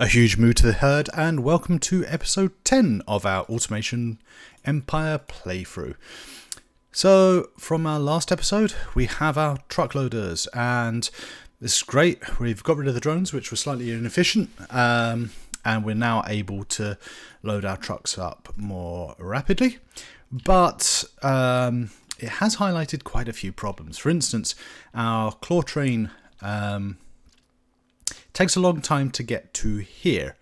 A huge moo to the herd, and welcome to episode 10 of our Automation Empire playthrough. So, from our last episode, we have our truck loaders, and this is great. We've got rid of the drones, which were slightly inefficient, and we're now able to load our trucks up more rapidly. But it has highlighted quite a few problems. For instance, our claw train takes a long time to get to here,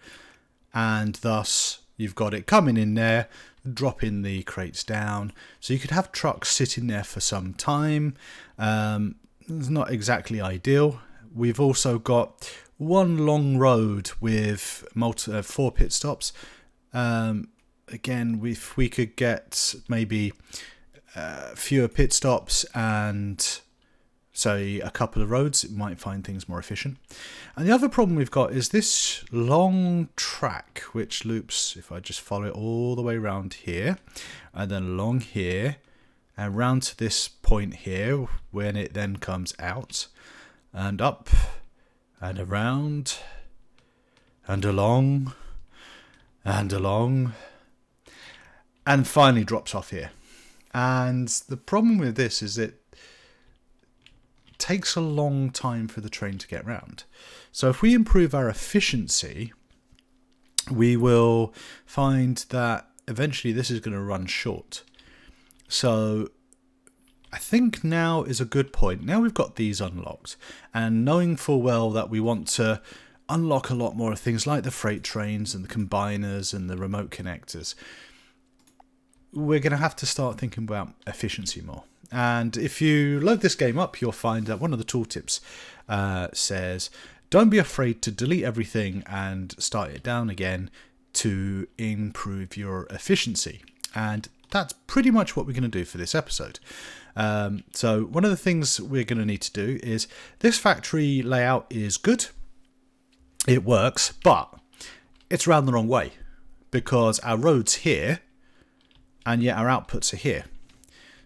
and thus you've got it coming in there, dropping the crates down, so you could have trucks sitting there for some time. It's not exactly ideal. We've also got one long road with 4 pit stops. Again, if we could get maybe fewer pit stops and say a couple of roads, it might find things more efficient. And the other problem we've got is this long track which loops, if I just follow it all the way around here and then along here and round to this point here, when it then comes out and up and around and along and along and finally drops off here. And the problem with this is it takes a long time for the train to get round. So if we improve our efficiency, we will find that eventually this is going to run short. So I think now is a good point. Now we've got these unlocked, and knowing full well that we want to unlock a lot more of things like the freight trains and the combiners and the remote connectors, we're going to have to start thinking about efficiency more. And if you load this game up, you'll find that one of the tooltips says, don't be afraid to delete everything and start it down again to improve your efficiency. And that's pretty much what we're going to do for this episode. So one of the things we're going to need to do is, this factory layout is good. It works, but it's round the wrong way because our road's here and yet our outputs are here.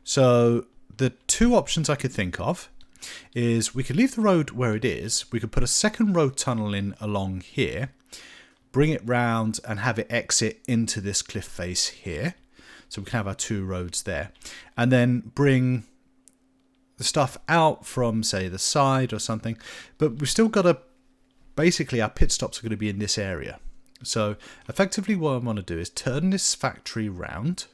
So the two options I could think of is we could leave the road where it is. We could put a second road tunnel in along here, bring it round and have it exit into this cliff face here. So we can have our 2 roads there, and then bring the stuff out from, say, the side or something. But we've still got to, basically our pit stops are going to be in this area. So effectively what I want to do is turn this factory round.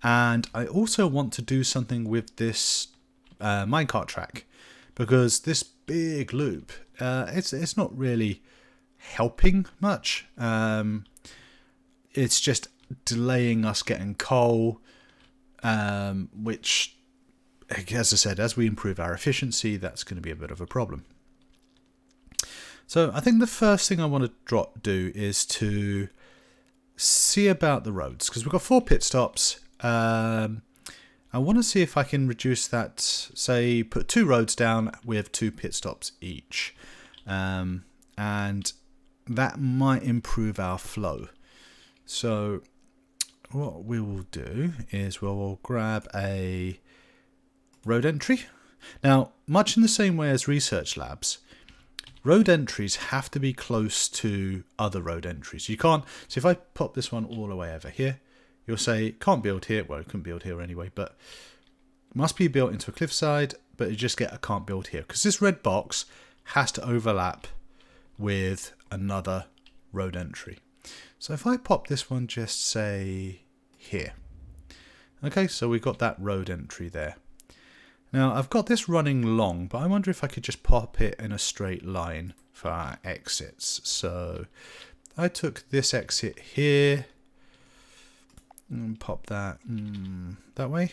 And I also want to do something with this minecart track, because this big loop, it's not really helping much. It's just delaying us getting coal, which, as I said, as we improve our efficiency, that's going to be a bit of a problem. So I think the first thing I want to do is to see about the roads, because we've got 4 pit stops. I want to see if I can reduce that, say put 2 roads down with 2 pit stops each, and that might improve our flow. So what we will do is we'll grab a road entry. Now, much in the same way as research labs, road entries have to be close to other road entries. You can't, so if I pop this one all the way over here, you'll say, can't build here. Well, it couldn't build here anyway, but must be built into a cliffside, but you just get a can't build here, because this red box has to overlap with another road entry. So if I pop this one, just say here. Okay, so we've got that road entry there. Now I've got this running long, but I wonder if I could just pop it in a straight line for our exits. So I took this exit here, and pop that that way.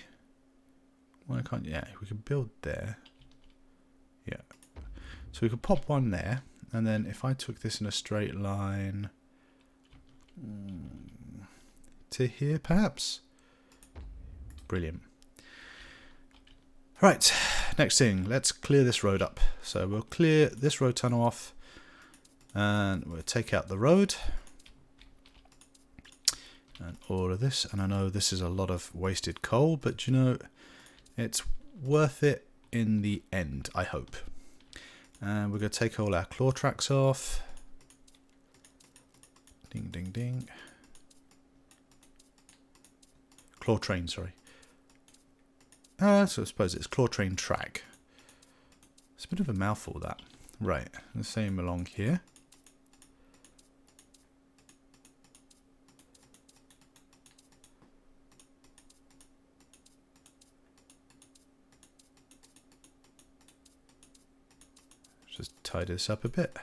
Why can't? Yeah, we can build there. Yeah, so we could pop one there, and then if I took this in a straight line to here, perhaps. Brilliant. Right, next thing, let's clear this road up. So we'll clear this road tunnel off, and we'll take out the road. And all of this, and I know this is a lot of wasted coal, but you know, it's worth it in the end, I hope. And we're going to take all our claw tracks off. Ding, ding, ding. Claw train, sorry. So I suppose it's claw train track. It's a bit of a mouthful, that. Right, the same along here. Just tidy this up a bit.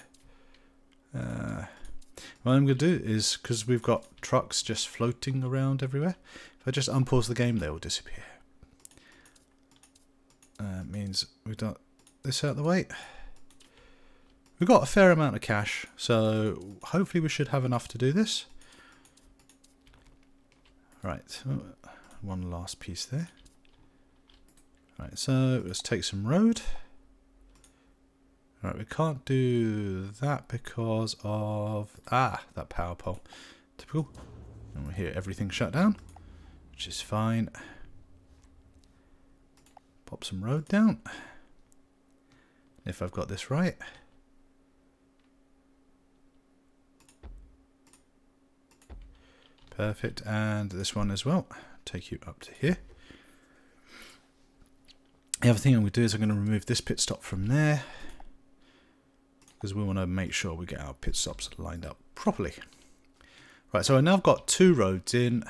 What I'm going to do is, because we've got trucks just floating around everywhere, if I just unpause the game, they will disappear. Means we've got this out of the way. We've got a fair amount of cash, so hopefully we should have enough to do this. Right, one last piece there. Right, so let's take some road. Right, we can't do that because of that power pole. Typical. And we hear everything shut down, which is fine. Pop some road down. If I've got this right. Perfect, and this one as well. Take you up to here. The other thing I'm going to do is I'm going to remove this pit stop from there, because we want to make sure we get our pit stops lined up properly. Right, so I now I've got 2 roads in,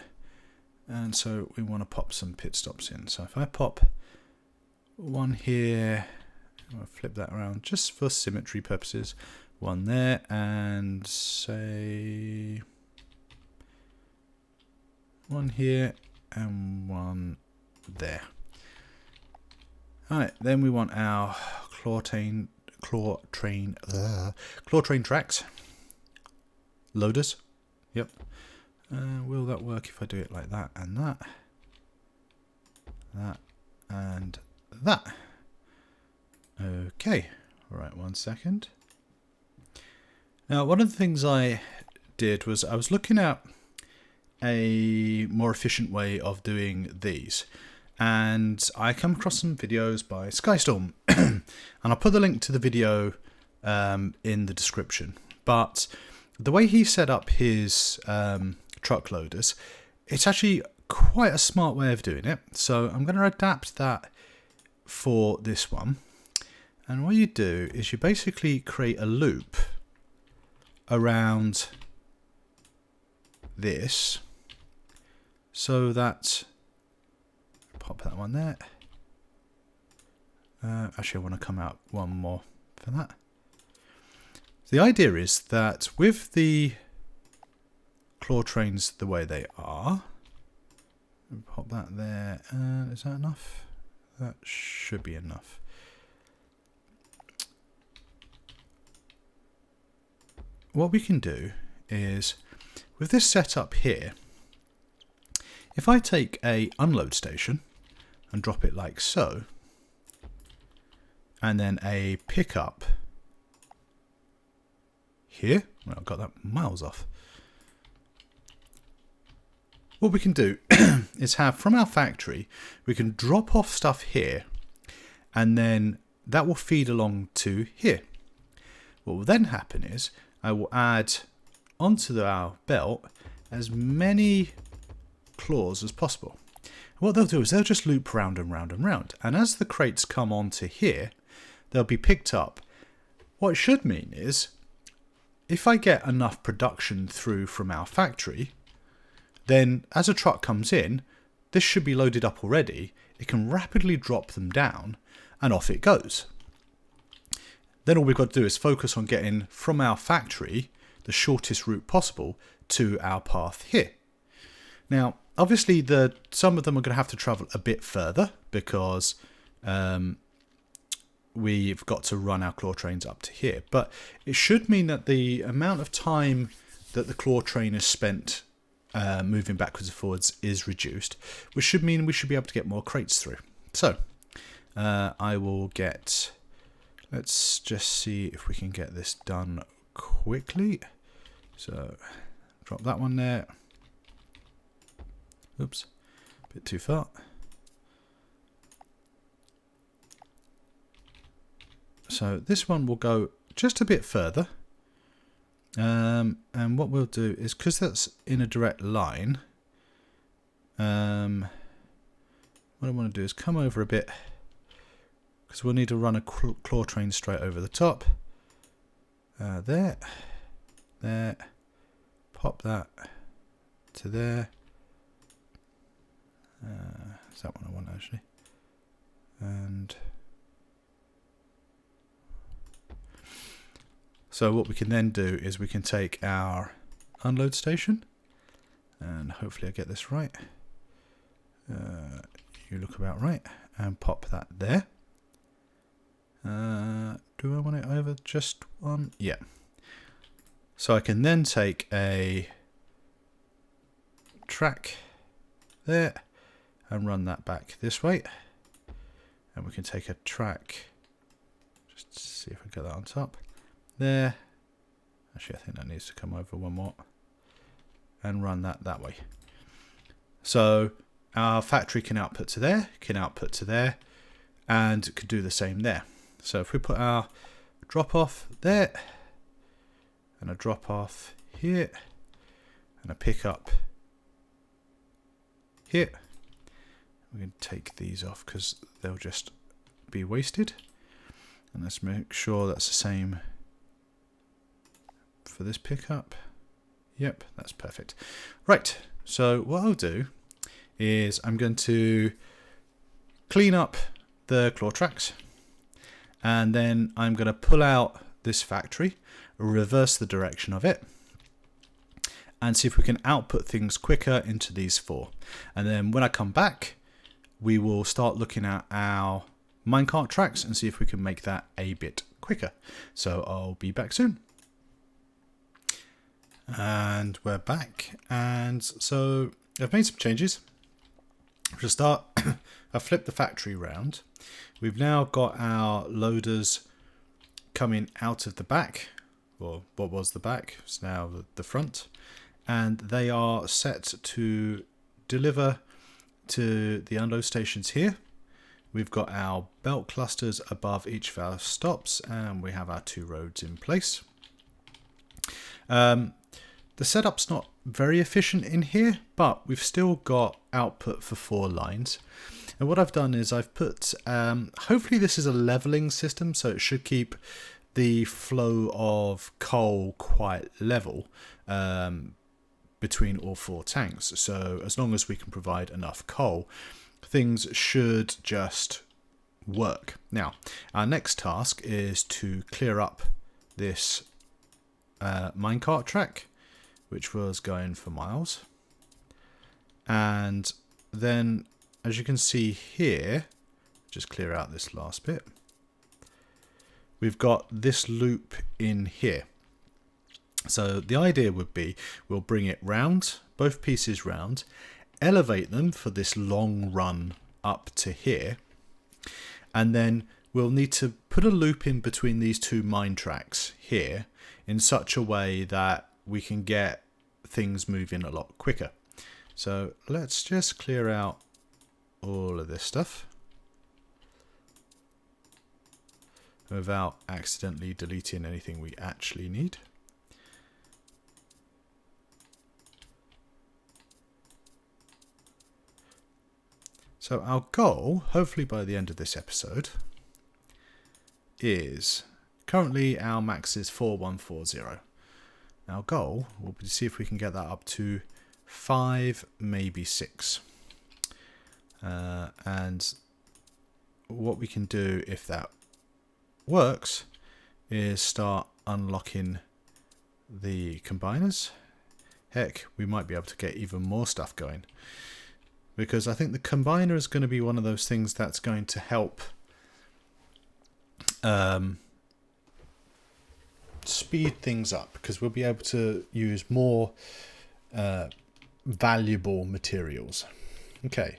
and so we want to pop some pit stops in. So if I pop one here, I'll flip that around just for symmetry purposes, one there, and say one here and one there. Alright, then we want our claw train tracks. Loaders. Yep. Will that work if I do it like that and that? That and that. Okay. Alright, 1 second. Now, one of the things I did was I was looking at a more efficient way of doing these. And I come across some videos by Skystorm, and I'll put the link to the video in the description. But the way he set up his truck loaders, it's actually quite a smart way of doing it. So I'm going to adapt that for this one. And what you do is you basically create a loop around this, so that pop that one there. Actually, I want to come out one more for that. The idea is that with the claw trains the way they are, pop that there. Is that enough? That should be enough. What we can do is, with this setup here, if I take a unload station and drop it like so, and then a pickup here, well, I got that miles off. What we can do is have, from our factory, we can drop off stuff here, and then that will feed along to here. What will then happen is I will add onto our belt as many claws as possible. What they'll do is they'll just loop round and round and round, and as the crates come onto here, they'll be picked up. What it should mean is, if I get enough production through from our factory, then as a truck comes in, this should be loaded up already. It can rapidly drop them down, and off it goes. Then all we've got to do is focus on getting from our factory the shortest route possible to our path here. Now, obviously, some of them are going to have to travel a bit further, because we've got to run our claw trains up to here. But it should mean that the amount of time that the claw train has spent moving backwards and forwards is reduced, which should mean we should be able to get more crates through. So I will get... Let's just see if we can get this done quickly. So drop that one there. Oops, a bit too far. So this one will go just a bit further, And what we'll do is, because that's in a direct line, what I want to do is come over a bit, because we'll need to run a claw train straight over the top. There, pop that to there. Is that one I want actually? And so what we can then do is we can take our unload station, and hopefully I get this right. You look about right, and pop that there. Do I want it over just one? Yeah. So I can then take a track there and run that back this way. And we can take a track, just see if I get that on top. There. Actually, I think that needs to come over one more. And run that way. So our factory can output to there, can output to there, and could do the same there. So if we put our drop off there, and a drop off here, and a pick up here, we can take these off because they'll just be wasted. And let's make sure that's the same for this pickup. Yep, that's perfect. Right, so what I'll do is I'm going to clean up the claw tracks, and then I'm going to pull out this factory, reverse the direction of it, and see if we can output things quicker into these four. And then when I come back, we will start looking at our minecart tracks and see if we can make that a bit quicker. So I'll be back soon. And we're back, and so I've made some changes. For a start, I've flipped the factory round. We've now got our loaders coming out of the back, or what was the back, it's now the front, and they are set to deliver to the unload stations here. We've got our belt clusters above each of our stops, and we have our 2 roads in place. The setup's not very efficient in here, but we've still got output for 4 lines. And what I've done is I've put, hopefully this is a leveling system, so it should keep the flow of coal quite level between all 4 tanks. So as long as we can provide enough coal, things should just work. Now, our next task is to clear up this minecart track, which was going for miles. And then, as you can see here, just clear out this last bit, we've got this loop in here. So the idea would be we'll bring it round, both pieces round, elevate them for this long run up to here, and then we'll need to put a loop in between these 2 mine tracks here in such a way that we can get things moving a lot quicker. So let's just clear out all of this stuff without accidentally deleting anything we actually need. So our goal, hopefully by the end of this episode, is currently our max is 4140. Our goal will be to see if we can get that up to 5, maybe 6. And what we can do if that works is start unlocking the combiners. Heck, we might be able to get even more stuff going, because I think the combiner is going to be one of those things that's going to help speed things up, because we'll be able to use more valuable materials. Okay,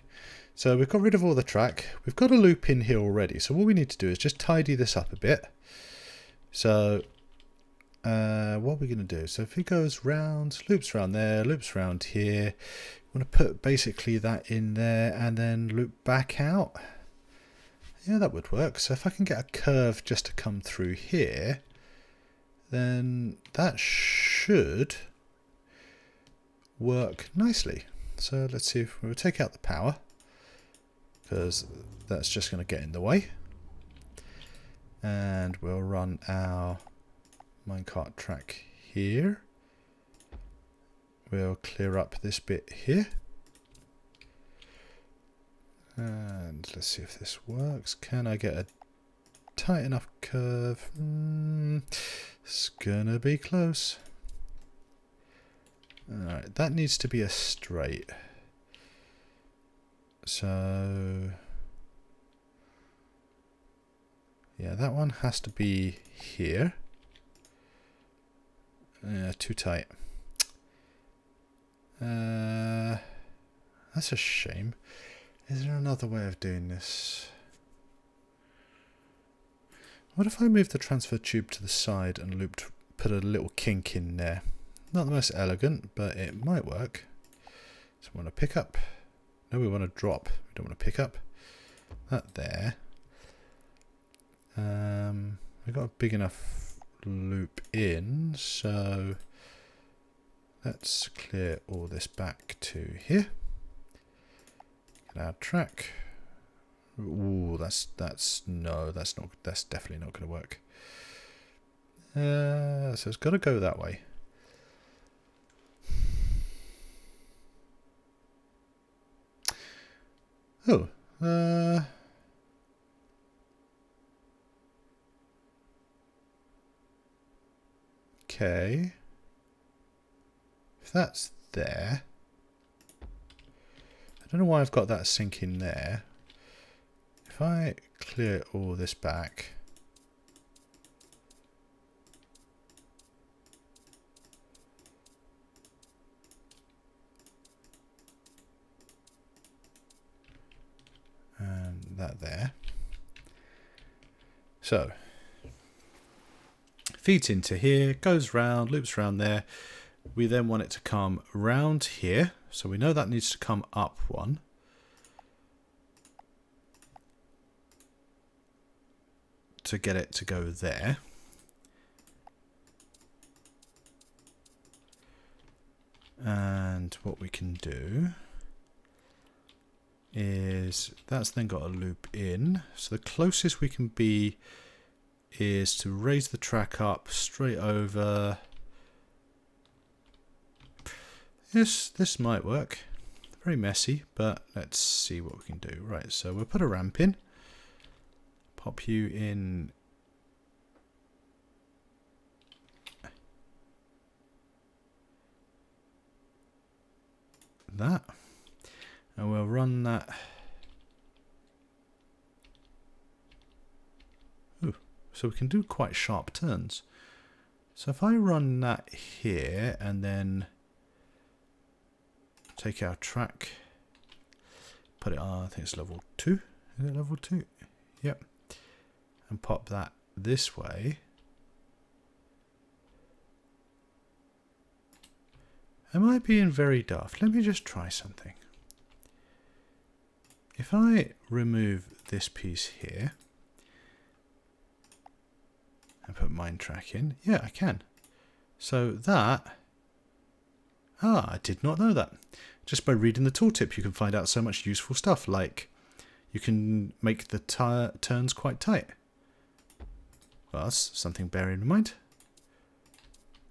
so we've got rid of all the track. We've got a loop in here already, so what we need to do is just tidy this up a bit. So what we're going to do, so if it goes round, loops around there, loops around here, we want to put basically that in there and then loop back out. Yeah, that would work. So if I can get a curve just to come through here, then that should work nicely. So let's see if we'll take out the power, because that's just going to get in the way. And we'll run our minecart track here. We'll clear up this bit here. And let's see if this works. Can I get a tight enough curve? It's gonna be close. Alright, that needs to be a straight. So yeah, that one has to be here. Too tight. That's a shame. Is there another way of doing this? What if I move the transfer tube to the side and put a little kink in there? Not the most elegant, but it might work. So we want to pick up. No, we want to drop. We don't want to pick up. That there. We've got a big enough loop in, so let's clear all this back to here. Get our track. Ooh, that's definitely not going to work. So it's got to go that way. Oh, okay. If that's there, I don't know why I've got that sink in there. If I clear all this back, and that there. So feeds into here, goes round, loops around there. We then want it to come round here, so we know that needs to come up one. To get it to go there. And what we can do is that's then got a loop in. So the closest we can be is to raise the track up straight over. This might work. Very messy, but let's see what we can do. Right, so we'll put a ramp in. Pop you in that, and we'll run that. Ooh, so we can do quite sharp turns. So if I run that here and then take our track, put it on, I think it's level 2. Is it level 2? Yep. And pop that this way. Am I being very daft? Let me just try something. If I remove this piece here and put mine track in, yeah, I can. So that, I did not know that. Just by reading the tooltip, you can find out so much useful stuff, like you can make the turns quite tight. Well, that's something to bear in mind.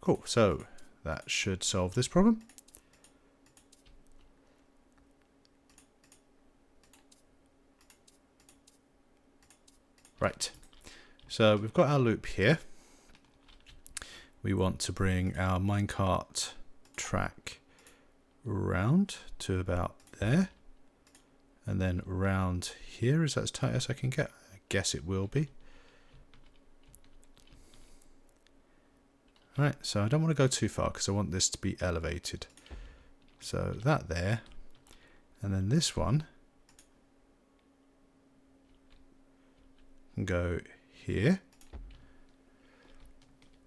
Cool, so that should solve this problem. Right, so we've got our loop here. We want to bring our minecart track round to about there. And then round here. Is that as tight as I can get? I guess it will be. Right, so I don't want to go too far because I want this to be elevated. So that there, and then this one can go here.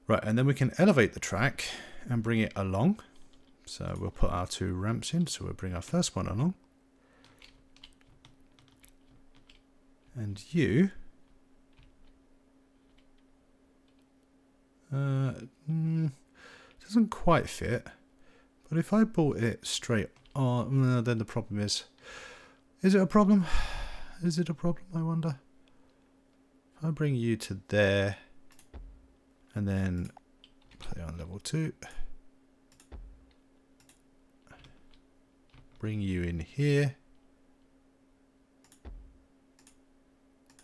Right, and then we can elevate the track and bring it along. So we'll put our 2 ramps in, so we'll bring our first one along. And you... doesn't quite fit. But if I bought it straight on, then the problem is it a problem? Is it a problem, I wonder? If I bring you to there, and then play on level 2. Bring you in here.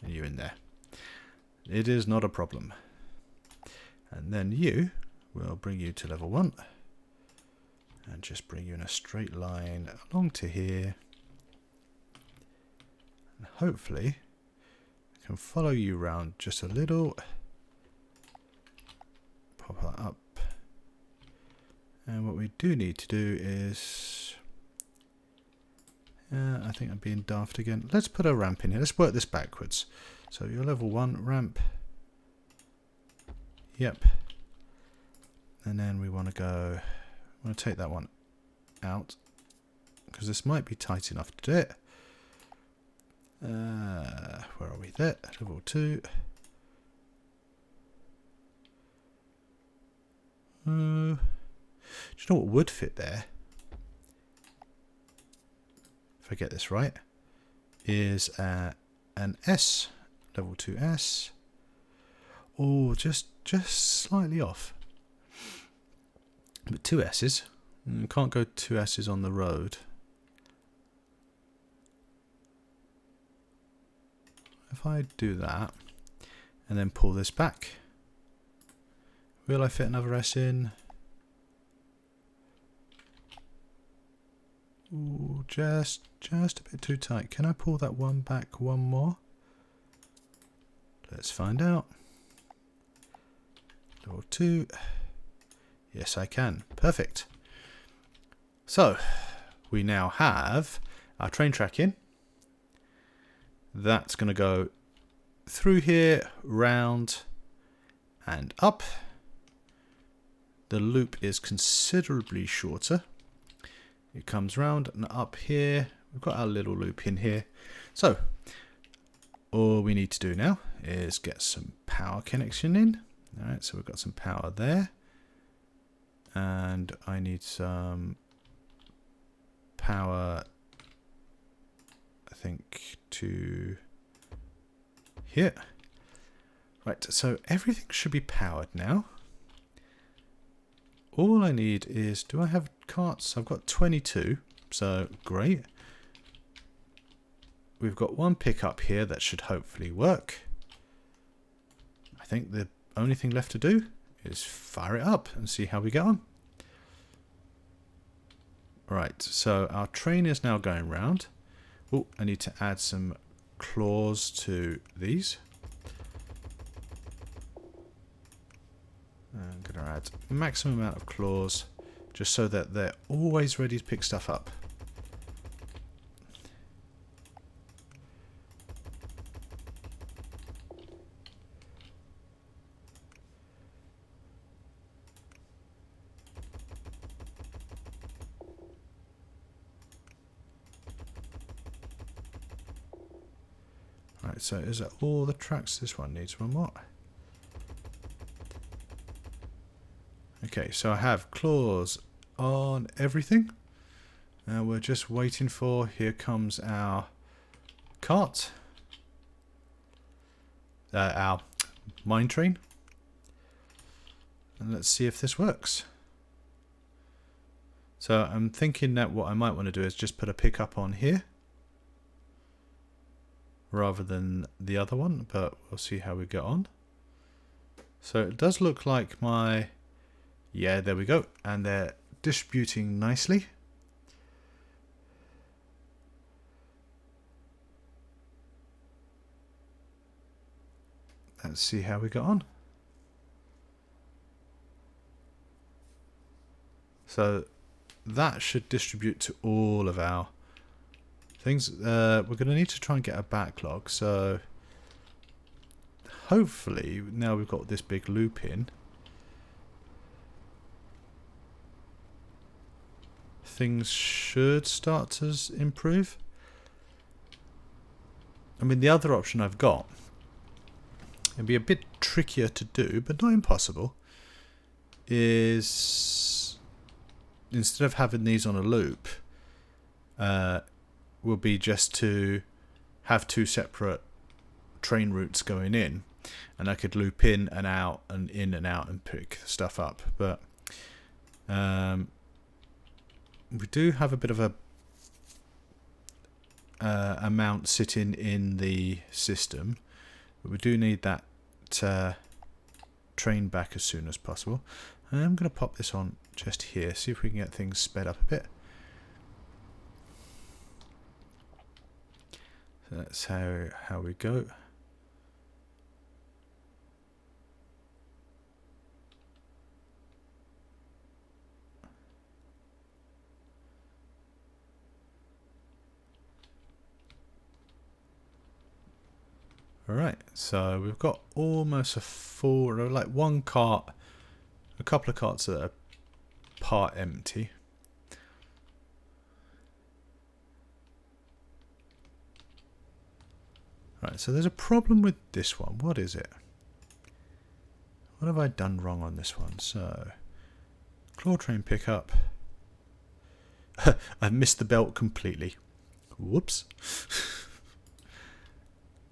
And you in there. It is not a problem. And then you will bring you to level 1. And just bring you in a straight line along to here. And hopefully I can follow you around just a little. Pop that up. And what we do need to do is... I think I'm being daft again. Let's put a ramp in here. Let's work this backwards. So your level 1 ramp. Yep. And then we want to go... I'm going to take that one out. Because this might be tight enough to do it. Where are we? There. Level 2. Do you know what would fit there? If I get this right, is an S, level 2S. Oh, just slightly off. But 2 S's. You can't go 2 S's on the road. If I do that and then pull this back, will I fit another S in? Ooh, just a bit too tight. Can I pull that one back one more? Let's find out. Level 2. Yes, I can. Perfect. So, we now have our train track in. That's going to go through here, round, and up. The loop is considerably shorter. It comes round and up here. We've got our little loop in here. So, all we need to do now is get some power connection in. Alright, so we've got some power there. And I need some power, I think, to here. Right, so everything should be powered now. All I need is, do I have carts? I've got 22, so great. We've got one pickup here that should hopefully work. I think the only thing left to do is fire it up and see how we get on. Right, so our train is now going round. Oh, I need to add some claws to these. I'm going to add maximum amount of claws just so that they're always ready to pick stuff up. Right, so is that all the tracks? This one needs one more. Okay, so I have claws on everything. Now we're just waiting for, here comes our cart. Our mine train. And let's see if this works. So I'm thinking that what I might want to do is just put a pickup on here, rather than the other one, but we'll see how we get on. So it does look like my... Yeah, there we go. And they're distributing nicely. Let's see how we got on. So that should distribute to all of our things. We're going to need to try and get a backlog. So hopefully now we've got this big loop in, things should start to improve. I mean, the other option I've got, it'd be a bit trickier to do, but not impossible, is instead of having these on a loop, will be just to have 2 separate train routes going in, and I could loop in and out and pick stuff up. But we do have a bit of a amount sitting in the system, but we do need that train back as soon as possible. And I'm going to pop this on just here, see if we can get things sped up a bit. So that's how we go. Alright, so we've got almost a full, like one cart, a couple of carts that are part empty. Right, so there's a problem with this one. What is it? What have I done wrong on this one? So, claw train pickup. I've missed the belt completely. Whoops.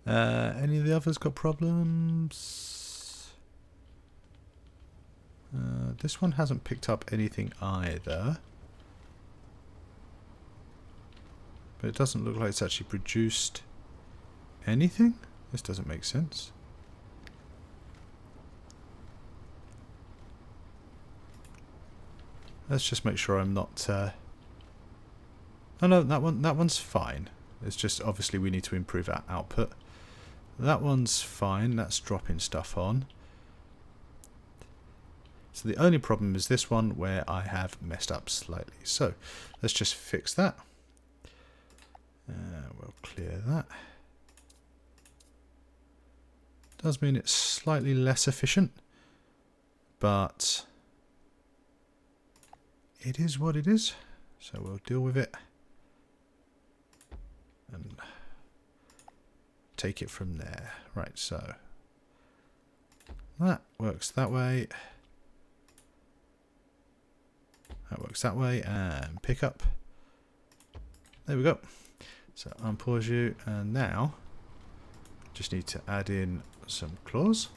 Any of the others got problems? This one hasn't picked up anything either. But it doesn't look like it's actually produced anything. This doesn't make sense. Let's just make sure I'm not... Oh no, that one's fine. It's just obviously we need to improve our output. That one's fine. That's dropping stuff on. So the only problem is this one where I have messed up slightly. So let's just fix that. We'll clear that. Does mean it's slightly less efficient, but it is what it is. So we'll deal with it and take it from there. Right, so that works that way. That works that way, and pick up. There we go. So unpause you, and now just need to add in some claws.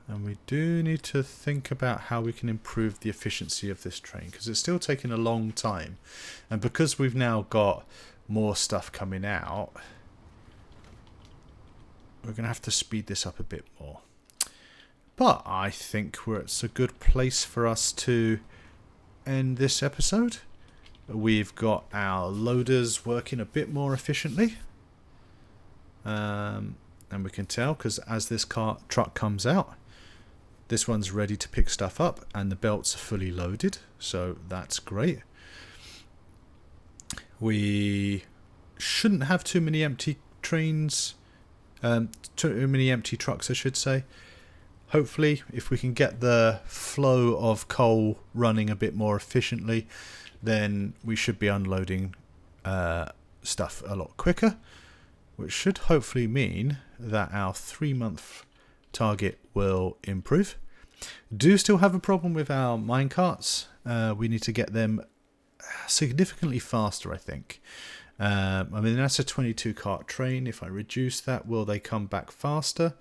And we do need to think about how we can improve the efficiency of this train, because it's still taking a long time. And because we've now got more stuff coming out, we're going to have to speed this up a bit more. But I think it's a good place for us to end this episode. We've got our loaders working a bit more efficiently. And we can tell because as this truck comes out, this one's ready to pick stuff up and the belts are fully loaded. So that's great. We shouldn't have too many empty trains, too many empty trucks, I should say. Hopefully, if we can get the flow of coal running a bit more efficiently, then we should be unloading stuff a lot quicker, which should hopefully mean that our 3-month target will improve. Do still have a problem with our minecarts. We need to get them significantly faster, I think. I mean, that's a 22 cart train. If I reduce that, will they come back faster?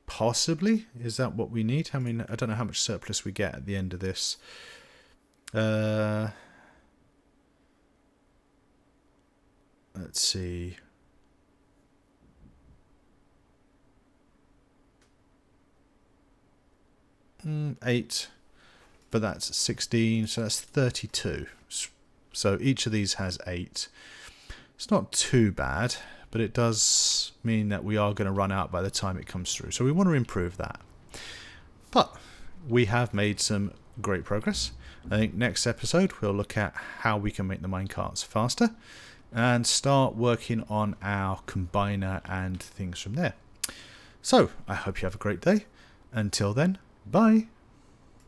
Possibly. Is that what we need? I mean, I don't know how much surplus we get at the end of this. Let's see. Eight, but that's 16, so that's 32. So each of these has 8. It's not too bad, but it does mean that we are going to run out by the time it comes through. So we want to improve that. But we have made some great progress. I think next episode we'll look at how we can make the minecarts faster and start working on our combiner and things from there. So I hope you have a great day. Until then, bye.